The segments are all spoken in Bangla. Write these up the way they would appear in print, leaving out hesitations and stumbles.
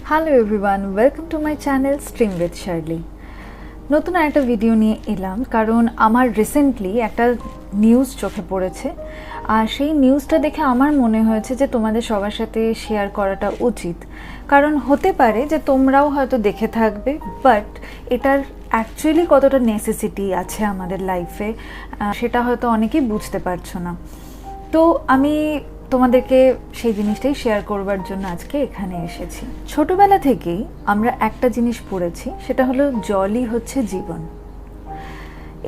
Hello everyone, welcome to my channel stream with Shirley. নতুন একটা ভিডিও নিয়ে এলাম কারণ আমার রিসেন্টলি একটা নিউজ চোখে পড়েছে, আর সেই নিউজটা দেখে আমার মনে হয়েছে যে তোমাদের সবার সাথে শেয়ার করাটা উচিত। কারণ হতে পারে যে তোমরাও হয়তো দেখে থাকবে, বাট এটার অ্যাকচুয়ালি কতটা নেসেসিটি আছে আমাদের লাইফে সেটা হয়তো অনেকেই বুঝতে পারছো না। তো আমি তোমাদেরকে সেই জিনিসটাই শেয়ার করবার জন্য আজকে এখানে এসেছি। ছোটবেলা থেকেই আমরা একটা জিনিস পড়েছি, সেটা হলো জলই হচ্ছে জীবন।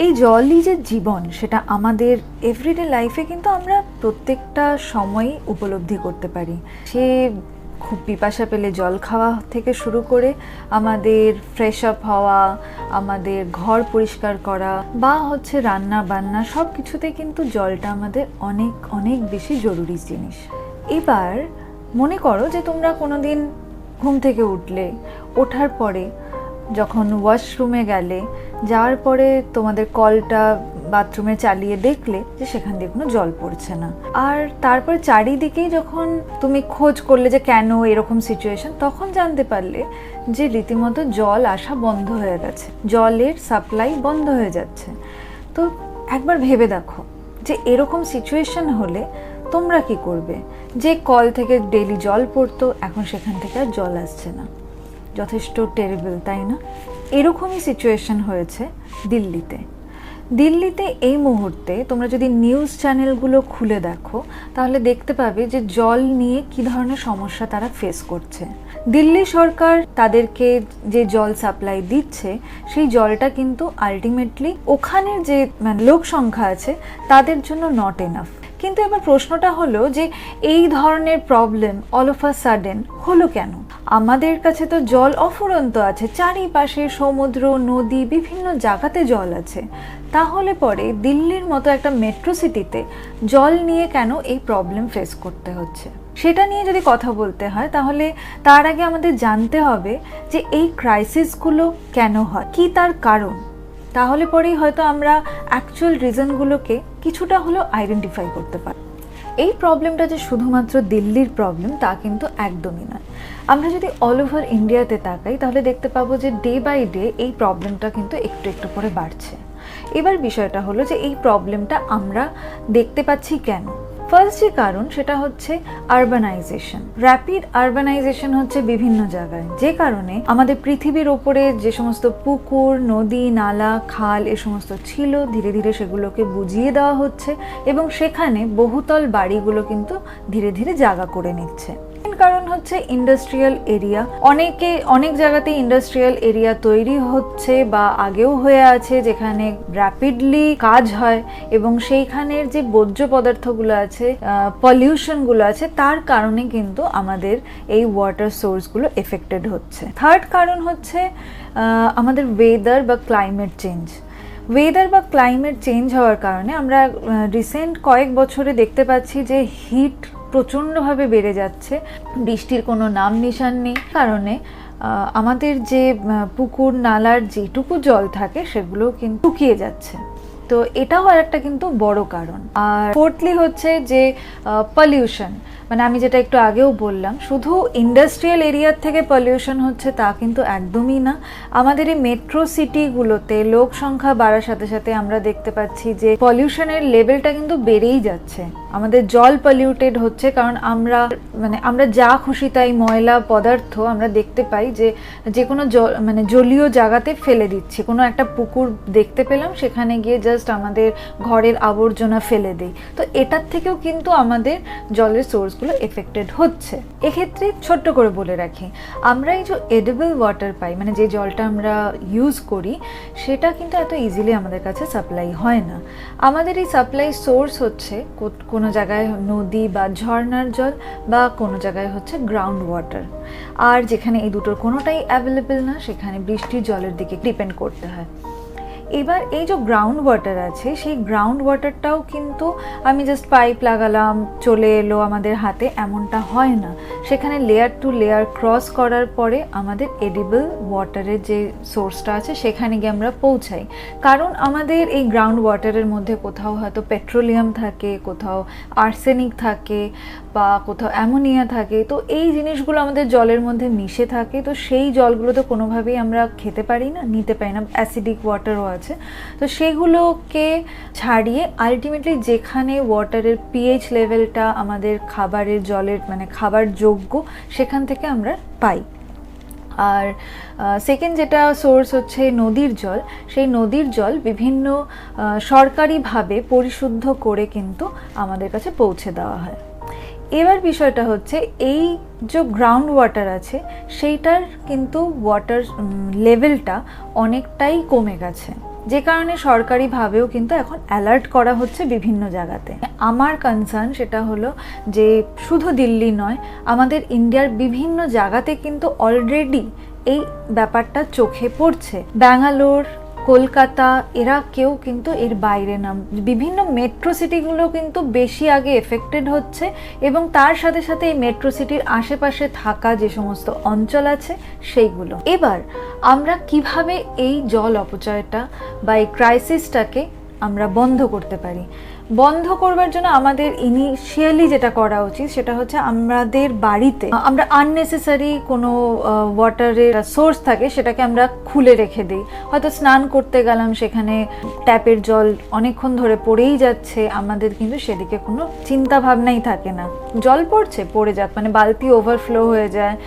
এই জলই যে জীবন সেটা আমাদের এভরিডে লাইফে কিন্তু আমরা প্রত্যেকটা সময়ই উপলব্ধি করতে পারি। সে খুব পিপাসা পেলে জল খাওয়া থেকে শুরু করে আমাদের ফ্রেশ আপ হওয়া, আমাদের ঘর পরিষ্কার করা বা হচ্ছে রান্না বান্না, সব কিছুতে কিন্তু জলটা আমাদের অনেক অনেক বেশি জরুরি জিনিস। এবার মনে করো যে তোমরা কোনোদিন ঘুম থেকে উঠলে, ওঠার পরে যখন ওয়াশরুমে গেলে, যাওয়ার পরে তোমাদের কলটা বাথরুমে চালিয়ে দেখলে যে সেখান দিয়ে কোনো জল পড়ছে না, আর তারপর চারিদিকেই যখন তুমি খোঁজ করলে যে কেন এরকম সিচুয়েশন, তখন জানতে পারলে যে রীতিমতো জল আসা বন্ধ হয়ে গেছে, জলের সাপ্লাই বন্ধ হয়ে যাচ্ছে। তো একবার ভেবে দেখো যে এরকম সিচুয়েশন হলে তোমরা কি করবে? যে কল থেকে ডেইলি জল পড়তো, এখন সেখান থেকে আর জল আসছে না। যথেষ্ট টেরিবল, তাই না? এরকমই সিচুয়েশন হয়েছে দিল্লিতে এই মুহূর্তে তোমরা যদি নিউজ চ্যানেলগুলো খুলে দেখো, তাহলে দেখতে পাবে যে জল নিয়ে কি ধরনের সমস্যা তারা ফেস করছে। দিল্লি সরকার তাদেরকে যে জল সাপ্লাই দিচ্ছে, সেই জলটা কিন্তু আলটিমেটলি ওখানের যে লোক সংখ্যা আছে তাদের জন্য নট এনাফ। কিন্তু এবার প্রশ্নটা হলো যে এই ধরনের problem all of a sudden হলো কেন? আমাদের কাছে তো জল অফুরন্ত আছে, চারিপাশে সমুদ্র, নদী, বিভিন্ন জায়গাতে জল আছে। তাহলে পরে দিল্লির মতো একটা মেট্রো সিটিতে জল নিয়ে কেন এই প্রবলেম ফেস করতে হচ্ছে? সেটা নিয়ে যদি কথা বলতে হয়, তাহলে তার আগে আমাদের জানতে হবে যে এই ক্রাইসিসগুলো কেন হয়, কি তার কারণ। তাহলে পরেই হয়তো আমরা অ্যাকচুয়াল রিজনগুলোকে কিছুটা হলেও আইডেন্টিফাই করতে পারি। এই প্রবলেমটা যে শুধুমাত্র দিল্লির প্রবলেম তা কিন্তু একদমই নয়। আমরা যদি অল ওভার ইন্ডিয়াতে তাকাই, তাহলে দেখতে পাবো যে ডে বাই ডে এই প্রবলেমটা কিন্তু একটু একটু করে বাড়ছে। এবার বিষয়টা হলো যে এই প্রবলেমটা আমরা দেখতে পাচ্ছি কেন? ফার্স্ট যে কারণ সেটা হচ্ছে আরবানাইজেশন। র্যাপিড আরবানাইজেশন হচ্ছে বিভিন্ন জায়গায়, যে কারণে আমাদের পৃথিবীর ওপরে যে সমস্ত পুকুর, নদী, নালা, খাল এ সমস্ত ছিল, ধীরে ধীরে সেগুলোকে বুঝিয়ে দেওয়া হচ্ছে এবং সেখানে বহুতল বাড়িগুলো কিন্তু ধীরে ধীরে জায়গা করে নিচ্ছে। কারণ হচ্ছে ইন্ডাস্ট্রিয়াল এরিয়া, অনেক জায়গাতে ইন্ডাস্ট্রিয়াল এরিয়া তৈরি হচ্ছে বা আগেও হয়ে আছে, যেখানে র্যাপিডলি কাজ হয় এবং সেইখানের যে বর্জ্য পদার্থগুলো আছে, পলিউশনগুলো আছে, তার কারণে কিন্তু আমাদের এই ওয়াটার সোর্সগুলো এফেক্টেড হচ্ছে। থার্ড কারণ হচ্ছে আমাদের ওয়েদার বা ক্লাইমেট চেঞ্জ হওয়ার কারণে আমরা রিসেন্ট কয়েক বছরে দেখতে পাচ্ছি যে হিট প্রচণ্ডভাবে বেড়ে যাচ্ছে, বৃষ্টির কোনো নাম নিশান নেই। কারণে আমাদের যে পুকুর নালার যেটুকু জল থাকে সেগুলো কিন্তু শুকিয়ে যাচ্ছে। তো এটাও আর একটা কিন্তু বড় কারণ। আর ফোর্থলি হচ্ছে যে পলিউশন, মানে আমি যেটা একটু আগেও বললাম, শুধু ইন্ডাস্ট্রিয়াল এরিয়ার থেকে পলিউশন হচ্ছে তা কিন্তু একদমই না। আমাদের এই মেট্রো সিটিগুলোতে লোক সংখ্যা বাড়ার সাথে সাথে আমরা দেখতে পাচ্ছি যে পলিউশনের লেভেলটা কিন্তু বেড়েই যাচ্ছে। আমাদের জল পলিউটেড হচ্ছে, কারণ আমরা যা খুশি তাই ময়লা পদার্থ আমরা দেখতে পাই যে কোনো জলীয় জায়গাতে ফেলে দিচ্ছি। কোনো একটা পুকুর দেখতে পেলাম, সেখানে গিয়ে জাস্ট আমাদের ঘরের আবর্জনা ফেলে দিই। তো এটার থেকেও কিন্তু আমাদের জলের সোর্সগুলো এফেক্টেড হচ্ছে। এক্ষেত্রে ছোট্ট করে বলে রাখি, আমরা এই যে এডিবল ওয়াটার পাই, মানে যে জলটা আমরা ইউজ করি, সেটা কিন্তু এত ইজিলি আমাদের কাছে সাপ্লাই হয় না। আমাদের এই সাপ্লাই সোর্স হচ্ছে কোনো জায়গায় নদী বা ঝর্ণার জল, বা কোনো জায়গায় হচ্ছে গ্রাউন্ড ওয়াটার। আর যেখানে এই দুটোর কোনোটাই অ্যাভেলেবেল না, সেখানে বৃষ্টির জলের দিকে ডিপেন্ড করতে হয়। এবার এই যে গ্রাউন্ড ওয়াটার আছে, সেই গ্রাউন্ড ওয়াটারটাও কিন্তু আমি জাস্ট পাইপ লাগালাম চলে এলো আমাদের হাতে, এমনটা হয় না। সেখানে লেয়ার টু লেয়ার ক্রস করার পরে আমাদের এডিবল ওয়াটারের যে সোর্সটা আছে সেখানে গিয়ে আমরা পৌঁছাই। কারণ আমাদের এই গ্রাউন্ড ওয়াটারের মধ্যে কোথাও হয়তো পেট্রোলিয়াম থাকে, কোথাও আর্সেনিক থাকে, বা কোথাও অ্যামোনিয়া থাকে। তো এই জিনিসগুলো আমাদের জলের মধ্যে মিশে থাকে, তো সেই জলগুলো তো কোনোভাবেই আমরা খেতে পারি না, নিতে পারি না। অ্যাসিডিক ওয়াটারও আছে, তো সেগুলোকে ছাড়িয়ে আলটিমেটলি যেখানে ওয়াটারের পিএইচ লেভেলটা আমাদের খাবারের জলের মানে খাবার যোগ্য, সেখান থেকে আমরা পাই। আর সেকেন্ড যেটা সোর্স হচ্ছে নদীর জল। সেই নদীর জল বিভিন্ন সরকারিভাবে পরিশুদ্ধ করে কিন্তু আমাদের কাছে পৌঁছে দেওয়া হয়। এবার বিষয়টা হচ্ছে এই যে গ্রাউন্ড ওয়াটার আছে সেইটার কিন্তু ওয়াটার লেভেলটা অনেকটাই কমে গেছে, যে কারণে সরকারিভাবেও কিন্তু এখন অ্যালার্ট করা হচ্ছে বিভিন্ন জায়গাতে। আমার কনসার্ন সেটা হলো যে শুধু দিল্লি নয়, আমাদের ইন্ডিয়ার বিভিন্ন জায়গাতে কিন্তু অলরেডি এই ব্যাপারটা চোখে পড়ছে। ব্যাঙ্গালোর, কলকাতা এরা কেউ কিন্তু এর বাইরে না। বিভিন্ন মেট্রো সিটিগুলো কিন্তু বেশি আগে এফেক্টেড হচ্ছে, এবং তার সাথে সাথে এই মেট্রো সিটির আশেপাশে থাকা যে সমস্ত অঞ্চল আছে সেইগুলো। এবার আমরা কিভাবে এই জল অপচয়টা বা এই ক্রাইসিসটাকে আমরা বন্ধ করতে পারি? বন্ধ করবার জন্য আমাদের ইনিশিয়ালি যেটা করা উচিত সেটা হচ্ছে আমাদের বাড়িতে আমরা আননেসেসারি কোনো ওয়াটারের সোর্স থাকে সেটাকে আমরা খুলে রেখে দিই। হয়তো স্নান করতে গেলাম, সেখানে ট্যাপের জল অনেকক্ষণ ধরে পড়েই যাচ্ছে, আমাদের কিন্তু সেদিকে কোনো চিন্তা ভাবনাই থাকে না, জল পড়ছে পড়ে যাক, মানে বালতি ওভারফ্লো হয়ে যায়।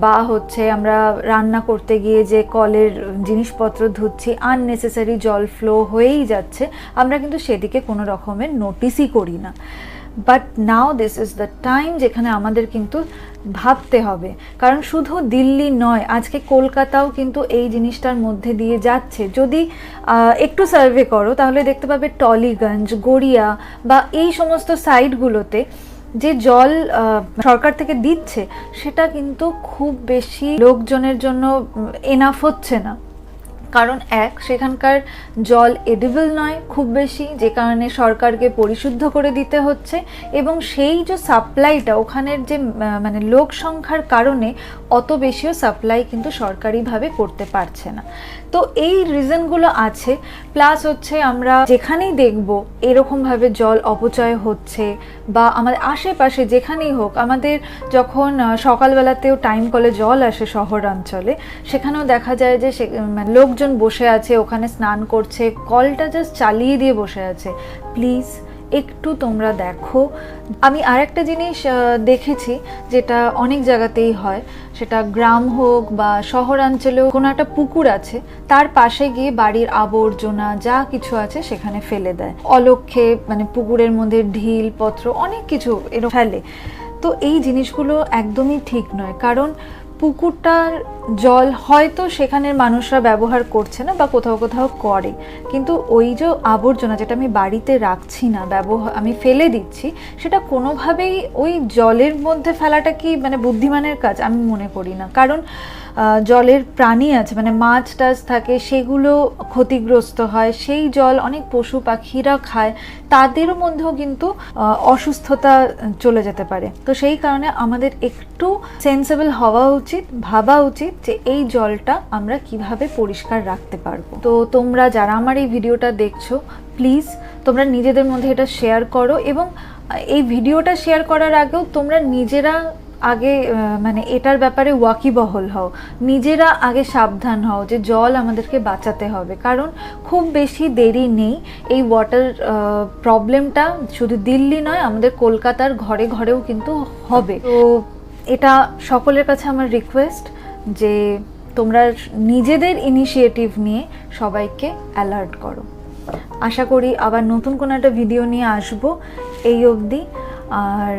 বা হচ্ছে আমরা রান্না করতে গিয়ে যে কলের জিনিসপত্র ধুচ্ছি, আননেসেসারি জল ফ্লো হয়েই যাচ্ছে, আমরা কিন্তু সেদিকে কোনো রকমের নোটিসই করি না। But now this is the time যেখানে আমাদের কিন্তু ভাবতে হবে, কারণ শুধু দিল্লি নয়, আজকে কলকাতাও কিন্তু এই জিনিসটার মধ্যে দিয়ে যাচ্ছে। যদি একটু সার্ভে করো তাহলে দেখতে পাবে টলিগঞ্জ, গড়িয়া বা এই সমস্ত সাইডগুলোতে যে জল সরকার থেকে দিচ্ছে সেটা কিন্তু খুব বেশি লোকজনের জন্য এনাফ হচ্ছে না। কারণ সেখানকার জল এডিবল নয় খুব বেশি, যে কারণে সরকারকে পরিশুদ্ধ করে দিতে হচ্ছে, এবং সেই যে সাপ্লাইটা ওখানের যে মানে লোক সংখ্যার কারণে অত বেশিও সাপ্লাই কিন্তু সরকারিভাবে করতে পারছে না। তো এই রিজনগুলো আছে, প্লাস হচ্ছে আমরা যেখানেই দেখব এরকমভাবে জল অপচয় হচ্ছে, বা আমাদের আশেপাশে যেখানেই হোক, আমাদের যখন সকালবেলাতেও টাইম কলে জল আসে শহরাঞ্চলে, সেখানেও দেখা যায় যে লোকজন বসে আছে ওখানে স্নান করছে, কলটা জাস্ট চালিয়ে দিয়ে বসে আছে। প্লিজ একটু তোমরা দেখো। আমি আরেকটা জিনিস দেখেছি যেটা অনেক জায়গাতেই হয়, সেটা গ্রাম হোক বা শহরাঞ্চলেও কোনো একটা পুকুর আছে, তার পাশে গিয়ে বাড়ির আবর্জনা যা কিছু আছে সেখানে ফেলে দেয় অলক্ষ্যে, মানে পুকুরের মধ্যে ঢিল পত্র অনেক কিছু এরকম ফেলে। তো এই জিনিসগুলো একদমই ঠিক নয়, কারণ পুকুরটার জল হয়তো সেখানের মানুষরা ব্যবহার করছে না বা কোথাও কোথাও করে, কিন্তু ওই যে আবর্জনা যেটা আমি বাড়িতে রাখছি না, আমি ফেলে দিচ্ছি, সেটা কোনোভাবেই ওই জলের মধ্যে ফেলাটা কি মানে বুদ্ধিমানের কাজ? আমি মনে করি না। কারণ জলের প্রাণী আছে, মানে মাছ টাছ থাকে, সেগুলো ক্ষতিগ্রস্ত হয়, সেই জল অনেক পশু পাখিরা খায়, তাদের মধ্যেও কিন্তু অসুস্থতা চলে যেতে পারে। তো সেই কারণে আমাদের একটু সেন্সেবল হওয়া উচিত, ভাবা উচিত যে এই জলটা আমরা কিভাবে পরিষ্কার রাখতে পারবো। তো তোমরা যারা আমার এই ভিডিওটা দেখছো, প্লিজ তোমরা নিজেদের মধ্যে এটা শেয়ার করো, এবং এই ভিডিওটা শেয়ার করার আগেও তোমরা নিজেরা আগে মানে এটার ব্যাপারে ওয়াকিবহল হও, নিজেরা আগে সাবধান হও যে জল আমাদেরকে বাঁচাতে হবে। কারণ খুব বেশি দেরি নেই, এই ওয়াটার প্রবলেমটা শুধু দিল্লি নয়, আমাদের কলকাতার ঘরে ঘরেও কিন্তু হবে। তো এটা সকলের কাছে আমার রিকোয়েস্ট যে তোমরা নিজেদের ইনিশিয়েটিভ নিয়ে সবাইকে অ্যালার্ট করো। আশা করি আবার নতুন কোনো একটা ভিডিও নিয়ে আসবো। এই অবধি, আর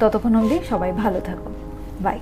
ততক্ষণ অবধি সবাই ভালো থাকো। বাই।